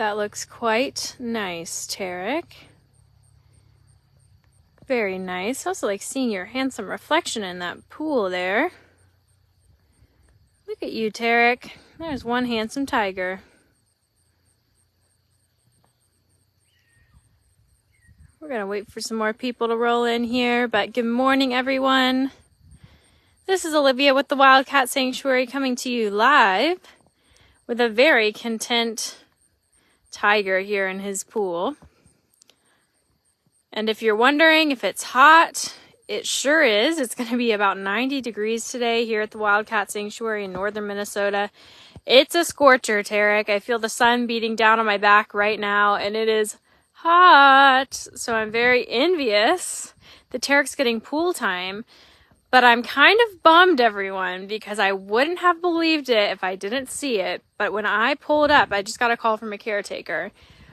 That looks quite nice, Terek. Very nice. I also like seeing your handsome reflection in that pool there. Look at you, Terek. There's one handsome tiger. We're going to wait for some more people to roll in here, but good morning, everyone. This is Olivia with the Wildcat Sanctuary coming to you live with a very content tiger here in his pool. And if you're wondering if it's hot, it sure is. It's going to be about 90 degrees today here at the Wildcat Sanctuary in northern Minnesota. It's a scorcher, Terek. I feel the sun beating down on my back right now, and it is hot. So I'm very envious that Terek's getting pool time. But I'm kind of bummed, everyone, because I wouldn't have believed it if I didn't see it. But when I pulled up, I just got a call from a caretaker.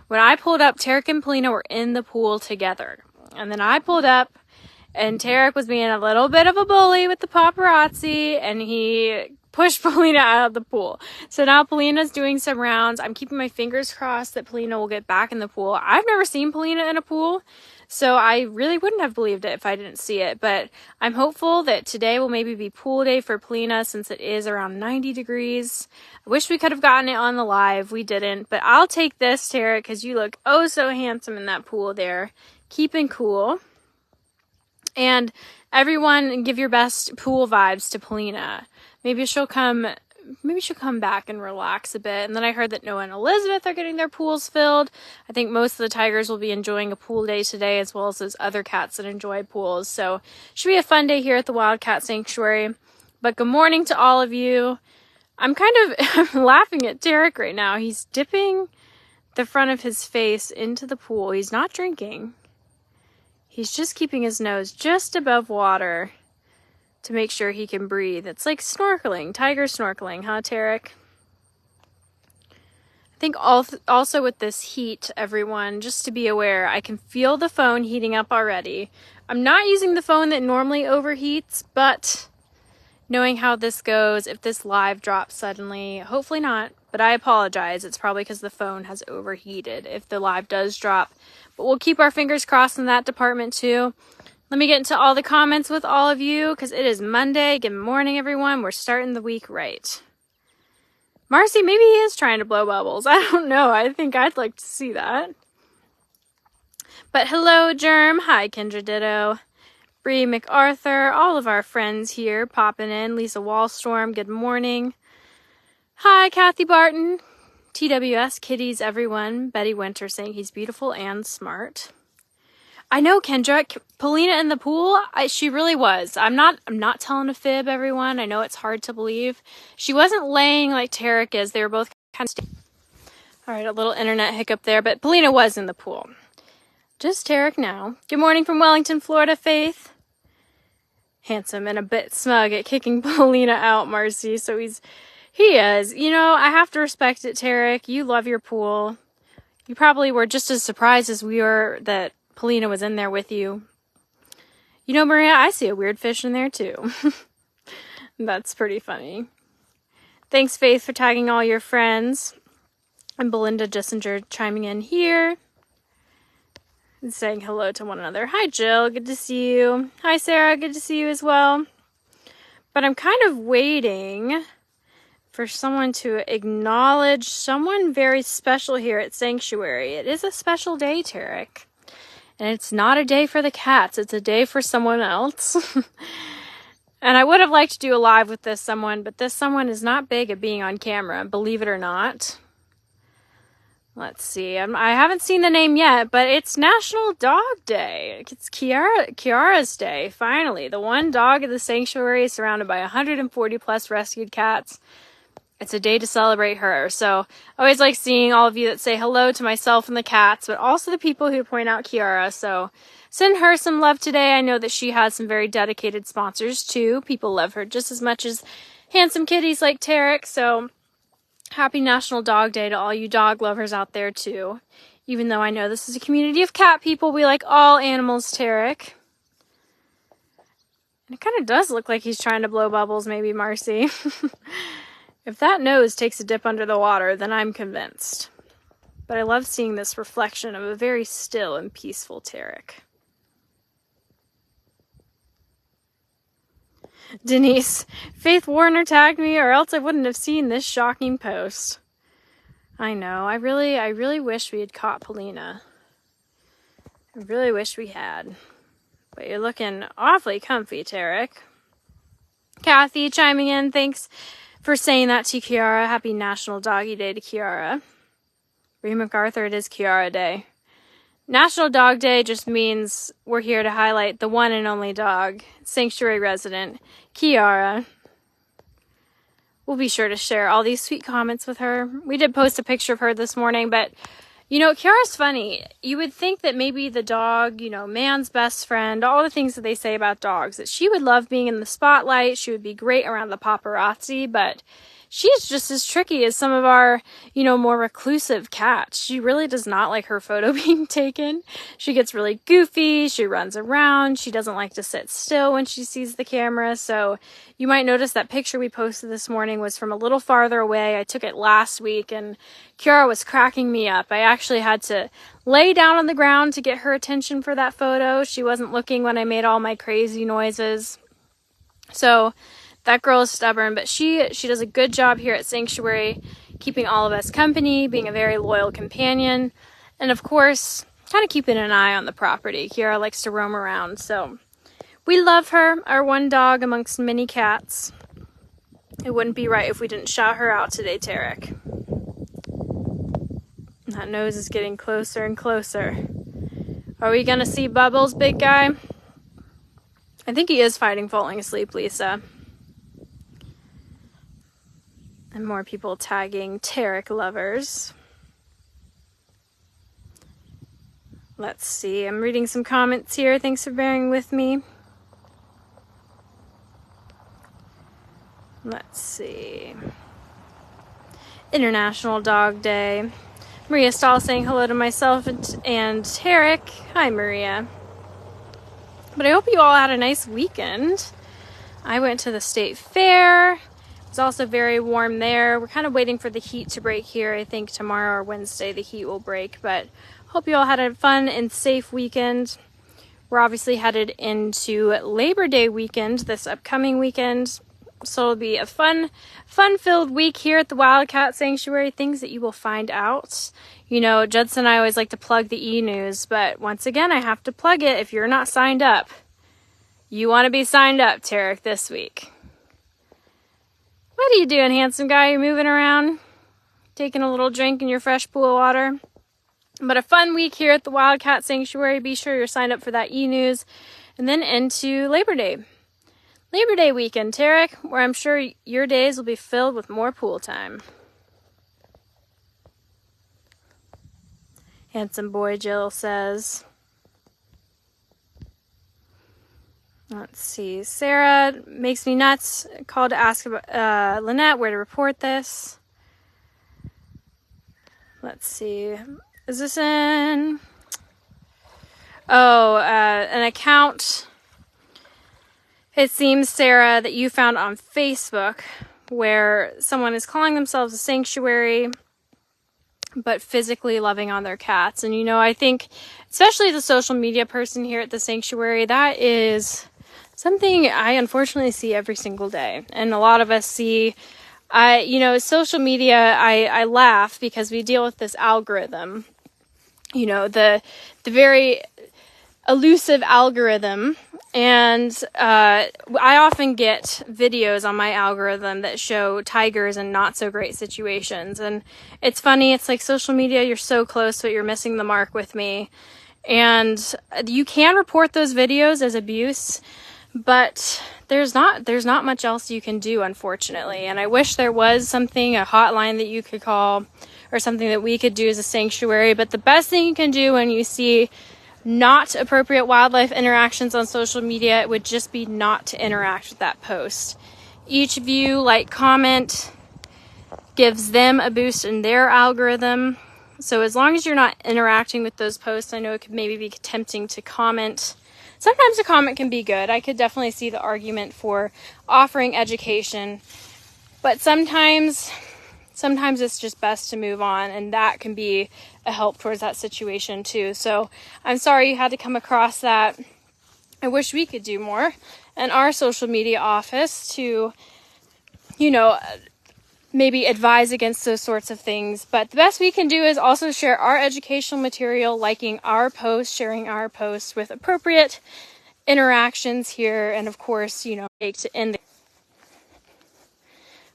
When I pulled up, Terek and Polina were in the pool together. And then I pulled up, and Terek was being a little bit of a bully with the paparazzi, and he pushed Polina out of the pool. So now Polina's doing some rounds. I'm keeping my fingers crossed that Polina will get back in the pool. I've never seen Polina in a pool, so I really wouldn't have believed it if I didn't see it. But I'm hopeful that today will maybe be pool day for Polina since it is around 90 degrees. I wish we could have gotten it on the live. We didn't. But I'll take this, Terek, because you look oh so handsome in that pool there. Keeping cool. And everyone give your best pool vibes to Polina. Maybe she'll come back and relax a bit. And then I heard that Noah and Elizabeth are getting their pools filled. I think most of the tigers will be enjoying a pool day today, as well as those other cats that enjoy pools. So should be a fun day here at the Wildcat Sanctuary. But good morning to all of you. I'm laughing at Terek right now. He's dipping the front of his face into the pool. He's not drinking. He's just keeping his nose just above water to make sure he can breathe. It's like snorkeling, tiger snorkeling, huh, Terek? I think also with this heat, everyone, just to be aware, I can feel the phone heating up already. I'm not using the phone that normally overheats, but knowing how this goes, if this live drops suddenly, hopefully not, but I apologize. It's probably because the phone has overheated if the live does drop. But we'll keep our fingers crossed in that department too. Let me get into all the comments with all of you because it is Monday. Good morning, everyone. We're starting the week right. Marcy, maybe he is trying to blow bubbles. I don't know. I think I'd like to see that. But hello, Germ. Hi, Kendra Ditto. Bree MacArthur. All of our friends here popping in. Lisa Wallstorm. Good morning. Hi, Kathy Barton. TWS Kitties, everyone. Betty Winter saying he's beautiful and smart. I know, Kendra. Polina in the pool, she really was. I'm not telling a fib, everyone. I know it's hard to believe. She wasn't laying like Terek is. They were both kind of all right, a little internet hiccup there, but Polina was in the pool. Just Terek now. Good morning from Wellington, Florida, Faith. Handsome and a bit smug at kicking Polina out, Marcy. So he is. You know, I have to respect it, Terek. You love your pool. You probably were just as surprised as we were that Polina was in there with you. You know, Maria, I see a weird fish in there too. That's pretty funny. Thanks, Faith, for tagging all your friends. And Belinda Jessinger chiming in here. And saying hello to one another. Hi, Jill. Good to see you. Hi, Sarah. Good to see you as well. But I'm kind of waiting for someone to acknowledge someone very special here at Sanctuary. It is a special day, Terek. And it's not a day for the cats. It's a day for someone else. And I would have liked to do a live with this someone, but this someone is not big at being on camera, believe it or not. Let's see. I haven't seen the name yet, but it's National Dog Day. It's Kiara's day, finally. The one dog at the sanctuary is surrounded by 140 plus rescued cats. It's a day to celebrate her. So I always like seeing all of you that say hello to myself and the cats, but also the people who point out Kiara. So send her some love today. I know that she has some very dedicated sponsors too. People love her just as much as handsome kitties like Terek. So happy National Dog Day to all you dog lovers out there too. Even though I know this is a community of cat people, we like all animals, Terek. And it kind of does look like he's trying to blow bubbles, maybe, Marcy. If that nose takes a dip under the water, then I'm convinced. But I love seeing this reflection of a very still and peaceful Terek. Denise, Faith Warner tagged me, or else I wouldn't have seen this shocking post. I know. I really wish we had caught Polina. I really wish we had. But you're looking awfully comfy, Terek. Kathy chiming in. Thanks for saying that to Kiara. Happy National Doggy Day to Kiara. Ree MacArthur, it is Kiara Day. National Dog Day just means we're here to highlight the one and only dog, Sanctuary resident, Kiara. We'll be sure to share all these sweet comments with her. We did post a picture of her this morning, but, you know, Kiara's funny. You would think that maybe the dog, you know, man's best friend, all the things that they say about dogs, that she would love being in the spotlight, she would be great around the paparazzi, but she's just as tricky as some of our, you know, more reclusive cats. She really does not like her photo being taken. She gets really goofy. She runs around. She doesn't like to sit still when she sees the camera. So you might notice that picture we posted this morning was from a little farther away. I took it last week and Kiara was cracking me up. I actually had to lay down on the ground to get her attention for that photo. She wasn't looking when I made all my crazy noises. So that girl is stubborn, but she does a good job here at Sanctuary, keeping all of us company, being a very loyal companion, and of course, kind of keeping an eye on the property. Kiara likes to roam around, so we love her, our one dog amongst many cats. It wouldn't be right if we didn't shout her out today, Terek. That nose is getting closer and closer. Are we gonna see Bubbles, big guy? I think he is fighting falling asleep, Lisa. And more people tagging Terek lovers. Let's see. I'm reading some comments here. Thanks for bearing with me. Let's see. International Dog Day. Maria Stahl saying hello to myself and Terek. Hi, Maria. But I hope you all had a nice weekend. I went to the state fair. It's also very warm there. We're kind of waiting for the heat to break here. I think tomorrow or Wednesday the heat will break, but hope you all had a fun and safe weekend. We're obviously headed into Labor Day weekend this upcoming weekend, so it'll be a fun-filled week here at the Wildcat Sanctuary. Things that you will find out. You know, Judson and I always like to plug the e-news, but once again, I have to plug it. If you're not signed up, you want to be signed up, Terek, this week. What are you doing, handsome guy? You're moving around, taking a little drink in your fresh pool of water. But a fun week here at the Wildcat Sanctuary. Be sure you're signed up for that e-news. And then into Labor Day. Labor Day weekend, Terek, where I'm sure your days will be filled with more pool time. Handsome boy, Jill says. Let's see. Sarah makes me nuts. Called to ask about, Lynette where to report this. Let's see. Is this in? Oh, an account. It seems, Sarah, that you found on Facebook where someone is calling themselves a sanctuary, but physically loving on their cats. And, you know, I think, especially the social media person here at the sanctuary, that is something I unfortunately see every single day. And a lot of us see, you know, social media, I laugh because we deal with this algorithm, you know, the very elusive algorithm. And I often get videos on my algorithm that show tigers in not so great situations. And it's funny, it's like social media, you're so close, but you're missing the mark with me. And you can report those videos as abuse, but there's not much else you can do, unfortunately. And I wish there was something, a hotline that you could call or something that we could do as a sanctuary. But the best thing you can do when you see not appropriate wildlife interactions on social media, it would just be not to interact with that post. Each view, like, comment gives them a boost in their algorithm. So as long as you're not interacting with those posts, I know it could maybe be tempting to comment. Sometimes a comment can be good. I could definitely see the argument for offering education. But sometimes sometimes it's just best to move on, and that can be a help towards that situation too. So I'm sorry you had to come across that. I wish we could do more in our social media office to, you know, maybe advise against those sorts of things. But the best we can do is also share our educational material, liking our posts, sharing our posts with appropriate interactions here, and of course, you know, to end the...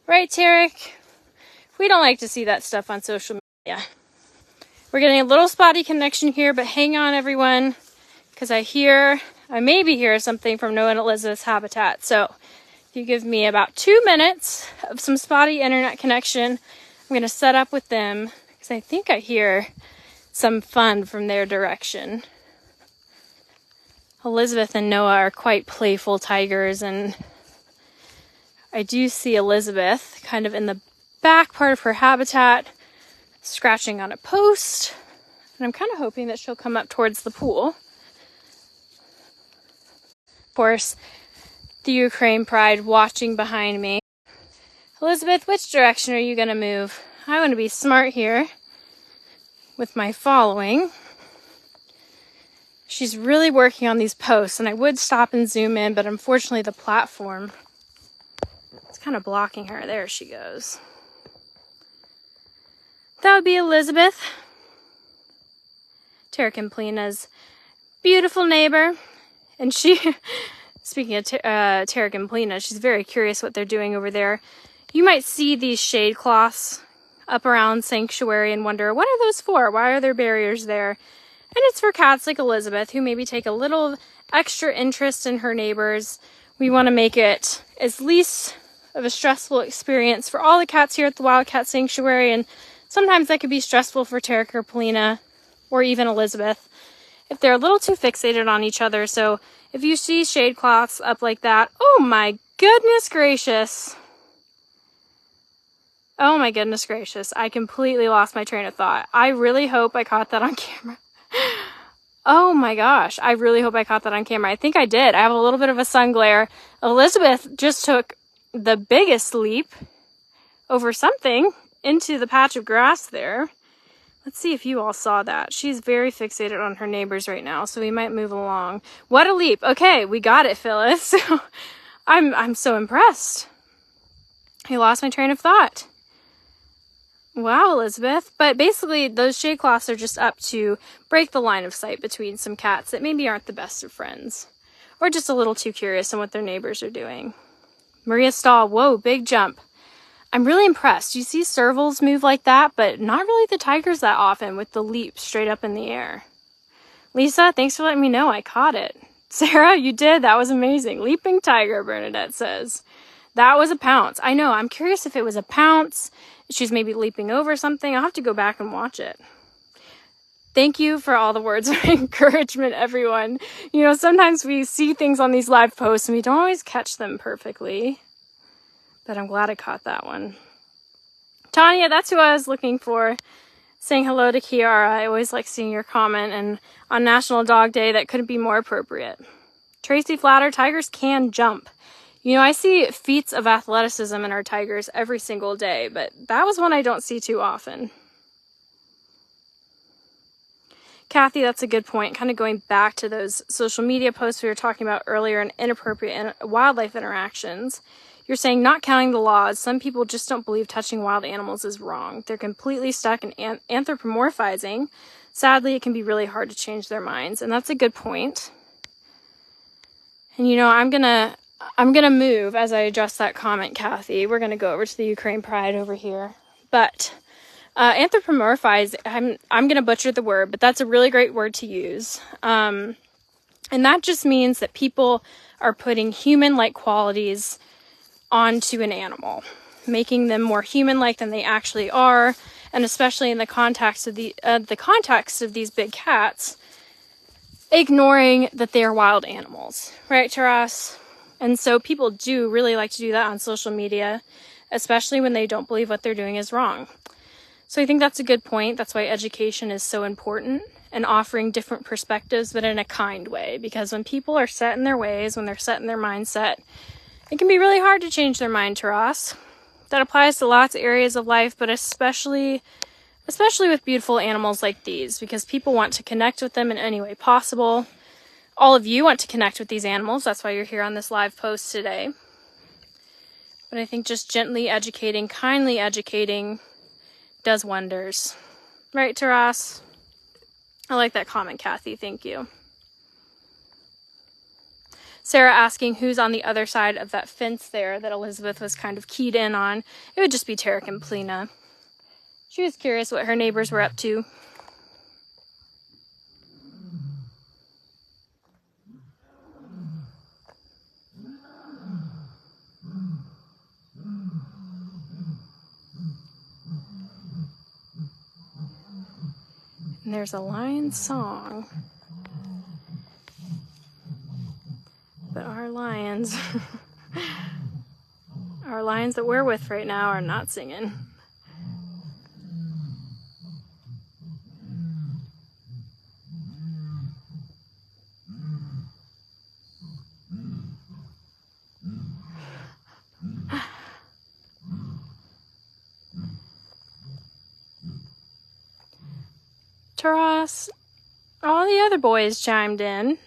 Right, Terek? We don't like to see that stuff on social media. We're getting a little spotty connection here, but hang on, everyone, because I maybe hear something from Noah and Elizabeth's habitat. So if you give me about 2 minutes of some spotty internet connection, I'm going to set up with them, because I think I hear some fun from their direction. Elizabeth and Noah are quite playful tigers, and I do see Elizabeth kind of in the back part of her habitat, scratching on a post, and I'm kind of hoping that she'll come up towards the pool. Of course, the Ukraine Pride watching behind me. Elizabeth, which direction are you going to move? I want to be smart here with my following. She's really working on these posts, and I would stop and zoom in, but unfortunately the platform is kind of blocking her. There she goes. That would be Elizabeth, Terek and Polina's beautiful neighbor. And she, speaking of Terek and Polina, she's very curious what they're doing over there. You might see these shade cloths up around Sanctuary and wonder, what are those for? Why are there barriers there? And it's for cats like Elizabeth, who maybe take a little extra interest in her neighbors. We want to make it as least of a stressful experience for all the cats here at the Wildcat Sanctuary, and sometimes that could be stressful for Terek or Polina, or even Elizabeth, if they're a little too fixated on each other. So if you see shade cloths up like that, oh my goodness gracious. Oh my goodness gracious. I completely lost my train of thought. I really hope I caught that on camera. Oh my gosh. I really hope I caught that on camera. I think I did. I have a little bit of a sun glare. Elizabeth just took the biggest leap over something into the patch of grass there. Let's see if you all saw that. She's very fixated on her neighbors right now, so we might move along. What a leap. Okay, we got it, Phyllis. I'm so impressed. I lost my train of thought. Wow, Elizabeth. But basically, those shade cloths are just up to break the line of sight between some cats that maybe aren't the best of friends, or just a little too curious on what their neighbors are doing. Maria Stahl, whoa, big jump. I'm really impressed. You see servals move like that, but not really the tigers that often with the leap straight up in the air. Lisa, thanks for letting me know I caught it. Sarah, you did. That was amazing. Leaping tiger, Bernadette says. That was a pounce. I know. I'm curious if it was a pounce. She's maybe leaping over something. I'll have to go back and watch it. Thank you for all the words of encouragement, everyone. You know, sometimes we see things on these live posts and we don't always catch them perfectly. But I'm glad I caught that one. Tanya, that's who I was looking for. Saying hello to Kiara. I always like seeing your comment. And on National Dog Day, that couldn't be more appropriate. Tracy Flatter, tigers can jump. You know, I see feats of athleticism in our tigers every single day, but that was one I don't see too often. Kathy, that's a good point. Kind of going back to those social media posts we were talking about earlier and inappropriate wildlife interactions. You're saying not counting the laws. Some people just don't believe touching wild animals is wrong. They're completely stuck in anthropomorphizing. Sadly, it can be really hard to change their minds, and that's a good point. And you know, I'm gonna move as I address that comment, Kathy. We're gonna go over to the Ukraine Pride over here. But anthropomorphize, I'm gonna butcher the word, but that's a really great word to use. And that just means that people are putting human-like qualities onto an animal, making them more human-like than they actually are, and especially in the context of these big cats, ignoring that they are wild animals, right, Taras? And so people do really like to do that on social media, especially when they don't believe what they're doing is wrong. So I think that's a good point. That's why education is so important, and offering different perspectives, but in a kind way, because when people are set in their ways, when they're set in their mindset, it can be really hard to change their mind, Taras. That applies to lots of areas of life, but especially with beautiful animals like these, because people want to connect with them in any way possible. All of you want to connect with these animals. That's why you're here on this live post today. But I think just gently educating, kindly educating does wonders. Right, Taras? I like that comment, Kathy. Thank you. Sarah asking who's on the other side of that fence there that Elizabeth was kind of keyed in on. It would just be Terek and Plina. She was curious what her neighbors were up to. And there's a lion's song. But our lions, our lions that we're with right now are not singing. Taras, all the other boys chimed in.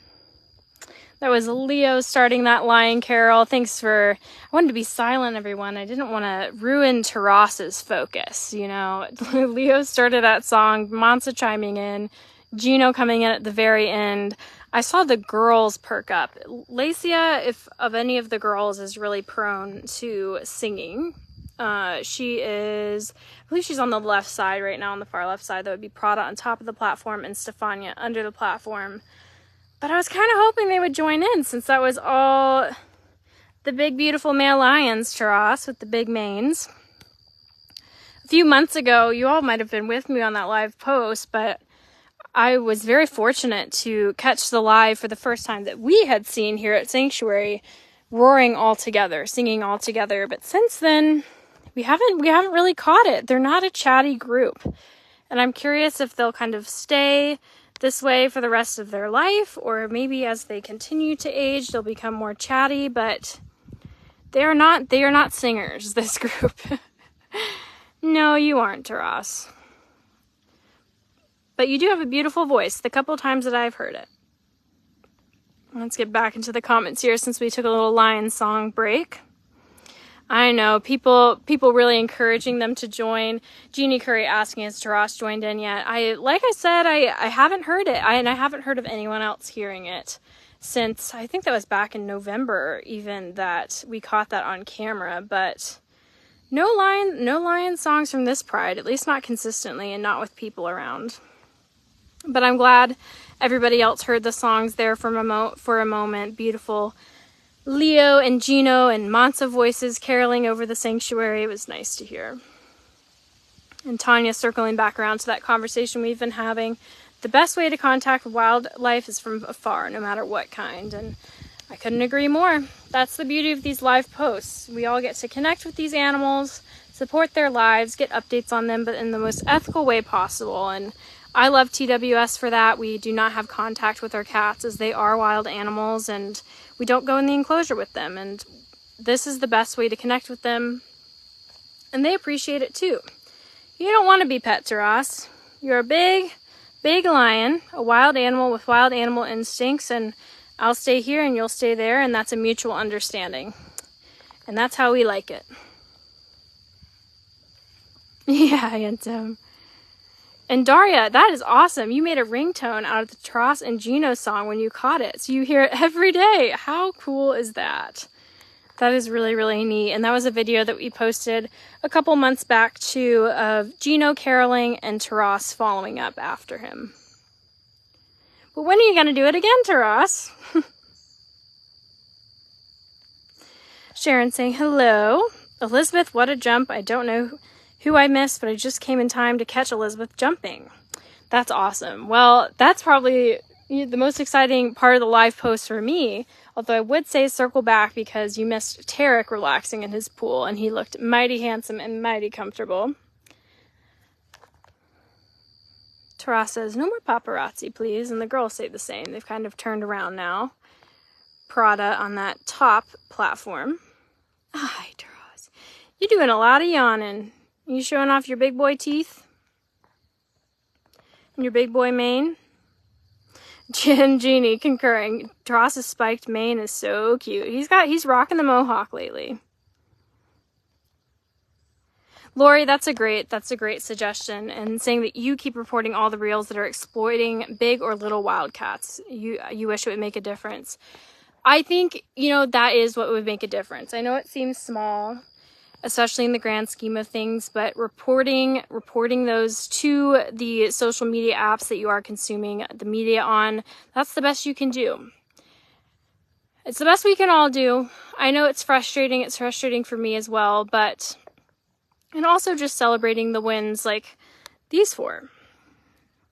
That was Leo starting that lion carol. Thanks for... I wanted to be silent, everyone. I didn't want to ruin Taras's focus, you know. Leo started that song, Mansa chiming in, Gino coming in at the very end. I saw the girls perk up. Lesya, if of any of the girls, is really prone to singing. She is... I believe she's on the left side right now, on the far left side. That would be Prada on top of the platform and Stefania under the platform. But I was kind of hoping they would join in, since that was all the big, beautiful male lions, Taras, with the big manes. A few months ago, you all might have been with me on that live post, but I was very fortunate to catch the live for the first time that we had seen here at Sanctuary, roaring all together, singing all together. But since then, we haven't really caught it. They're not a chatty group. And I'm curious if they'll kind of stay this way for the rest of their life, or maybe as they continue to age, they'll become more chatty, but they are not singers, this group. No, you aren't, Taras. But you do have a beautiful voice, the couple times that I've heard it. Let's get back into the comments here, since we took a little lion song break. I know, people really encouraging them to join. Jeannie Curry asking, has Taras joined in yet? Like I said, I haven't heard it. I haven't heard of anyone else hearing it since, I think that was back in November even, that we caught that on camera. But no lion songs from this pride, at least not consistently and not with people around. But I'm glad everybody else heard the songs there for a moment. Beautiful Leo and Gino and Mansa voices caroling over the sanctuary. It was nice to hear. And Tanya circling back around to that conversation we've been having. The best way to contact wildlife is from afar, no matter what kind. And I couldn't agree more. That's the beauty of these live posts. We all get to connect with these animals, support their lives, get updates on them, but in the most ethical way possible. And I love TWS for that. We do not have contact with our cats, as they are wild animals, and we don't go in the enclosure with them, and this is the best way to connect with them, and they appreciate it too. You don't want to be pet, Taras. You're a big lion, a wild animal with wild animal instincts, and I'll stay here and you'll stay there, and that's a mutual understanding. And that's how we like it. Yeah, handsome. And Daria, that is awesome. You made a ringtone out of the Taras and Gino song when you caught it. So you hear it every day. How cool is that? That is really, really neat. And that was a video that we posted a couple months back too, of Gino caroling and Taras following up after him. But when are you going to do it again, Taras? Sharon saying, hello. Elizabeth, what a jump. I don't know who I missed, but I just came in time to catch Elizabeth jumping. That's awesome. Well, that's probably the most exciting part of the live post for me, although I would say circle back because you missed Terek relaxing in his pool, and he looked mighty handsome and mighty comfortable. Taras says, no more paparazzi, please, and the girls say the same. They've kind of turned around now. Prada on that top platform. Hi, Taras. You're doing a lot of yawning. You showing off your big boy teeth? And your big boy mane? Jen Jeannie concurring. Tauras's spiked mane is so cute. He's rocking the mohawk lately. Lori, that's a great suggestion, and saying that you keep reporting all the reels that are exploiting big or little wildcats. You wish it would make a difference. I think, that is what would make a difference. I know it seems small, especially in the grand scheme of things, but reporting those to the social media apps that you are consuming the media on, that's the best you can do. It's the best we can all do. I know it's frustrating. It's frustrating for me as well, and also just celebrating the wins like these 4.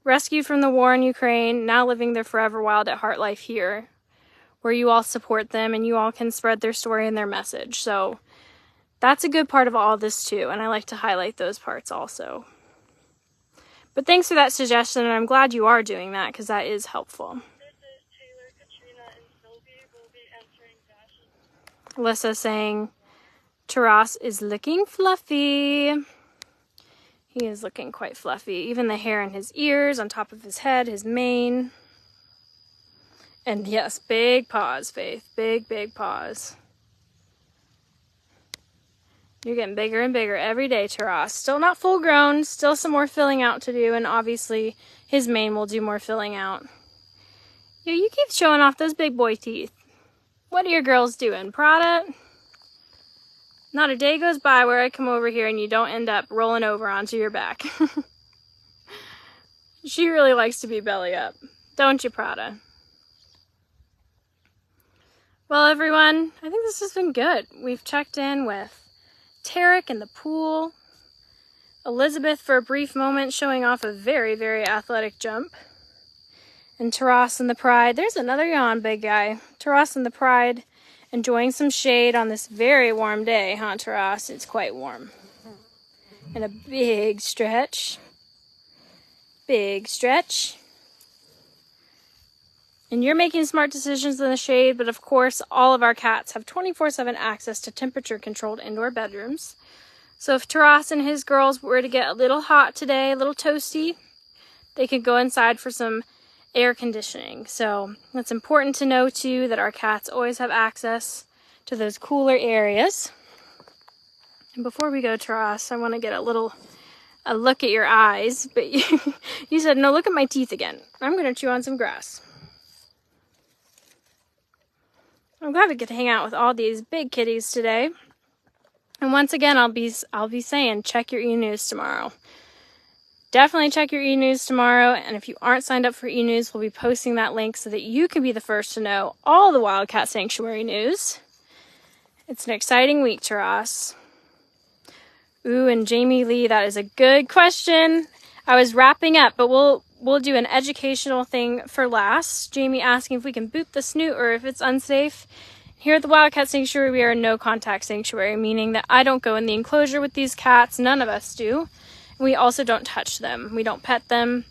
Rescued from the war in Ukraine, now living their forever wild at heart life here, where you all support them and you all can spread their story and their message. So that's a good part of all this too, and I like to highlight those parts also. But thanks for that suggestion, and I'm glad you are doing that because that is helpful. Lesya saying, Taras is looking fluffy. He is looking quite fluffy. Even the hair in his ears, on top of his head, his mane. And yes, big paws, Faith. Big, big paws. You're getting bigger and bigger every day, Taras. Still not full grown. Still some more filling out to do. And obviously, his mane will do more filling out. You keep showing off those big boy teeth. What are your girls doing? Prada? Not a day goes by where I come over here and you don't end up rolling over onto your back. She really likes to be belly up. Don't you, Prada? Well, everyone, I think this has been good. We've checked in with Terek in the pool. Elizabeth for a brief moment showing off a very, very athletic jump. And Taras and the Pride. There's another yawn, big guy. Taras and the Pride. Enjoying some shade on this very warm day, huh, Taras? It's quite warm. And a big stretch. Big stretch. And you're making smart decisions in the shade, but of course, all of our cats have 24/7 access to temperature-controlled indoor bedrooms. So if Taras and his girls were to get a little hot today, a little toasty, they could go inside for some air conditioning. So it's important to know too that our cats always have access to those cooler areas. And before we go, Taras, I want to get a look at your eyes, but you said no, look at my teeth again. I'm going to chew on some grass. I'm glad we get to hang out with all these big kitties today. And once again, I'll be saying check your e-news tomorrow. Definitely check your e-news tomorrow, and if you aren't signed up for e-news, we'll be posting that link so that you can be the first to know all the Wildcat Sanctuary news. It's an exciting week, Taras. Ooh, and Jamie Lee, that is a good question. I was wrapping up, but we'll do an educational thing for last. Jamie asking if we can boot the snoot or if it's unsafe. Here at the Wildcat Sanctuary, we are a no-contact sanctuary, meaning that I don't go in the enclosure with these cats. None of us do. We also don't touch them. We don't pet them.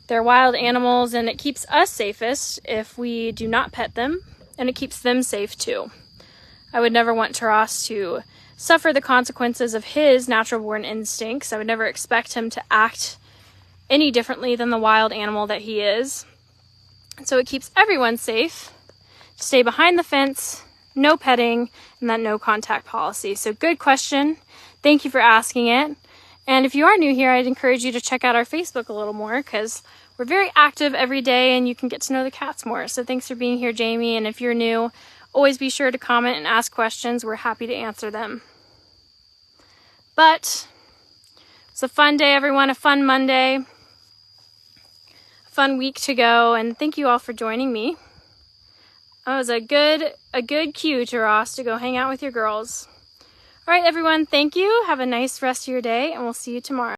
They're wild animals, and it keeps us safest if we do not pet them, and it keeps them safe too. I would never want Taras to suffer the consequences of his natural-born instincts. I would never expect him to act any differently than the wild animal that he is. So it keeps everyone safe. Stay behind the fence, no petting, and that no-contact policy. So good question. Thank you for asking it. And if you are new here, I'd encourage you to check out our Facebook a little more because we're very active every day and you can get to know the cats more. So thanks for being here, Jamie. And if you're new, always be sure to comment and ask questions. We're happy to answer them. But it's a fun day, everyone, a fun Monday, a fun week to go. And thank you all for joining me. That was a good cue, Taras, to go hang out with your girls. All right, everyone, thank you. Have a nice rest of your day, and we'll see you tomorrow.